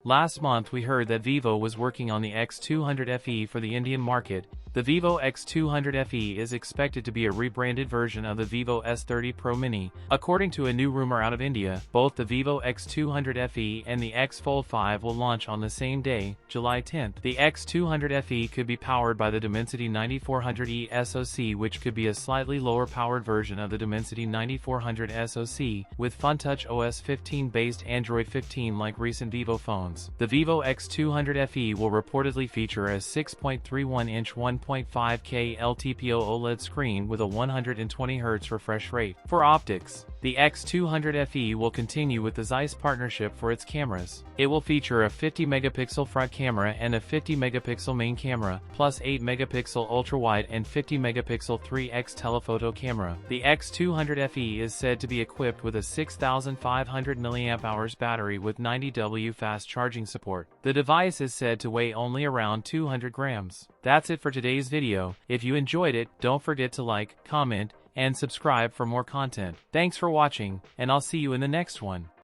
Last month we heard that Vivo was working on the X200 FE for the Indian market. The Vivo X200 FE is expected to be a rebranded version of the Vivo S30 Pro Mini. According to a new rumor out of India, both the Vivo X200 FE and the X Fold 5 will launch on the same day, July 10th. The X200 FE could be powered by the Dimensity 9400E SoC, which could be a slightly lower powered version of the Dimensity 9400 SoC, with FunTouch OS 15 based Android 15 like recent Vivo phones. The Vivo X200 FE will reportedly feature a 6.31-inch 1.5K LTPO OLED screen with a 120Hz refresh rate. For optics, the X200 FE will continue with the Zeiss partnership for its cameras. It will feature a 50-megapixel front camera and a 50-megapixel main camera, plus 8-megapixel ultra-wide and 50-megapixel 3x telephoto camera. The X200 FE is said to be equipped with a 6,500 mAh battery with 90W fast charging support. The device is said to weigh only around 200 grams. That's it for today's video. If you enjoyed it, don't forget to like, comment, and subscribe for more content. Thanks for watching, and I'll see you in the next one.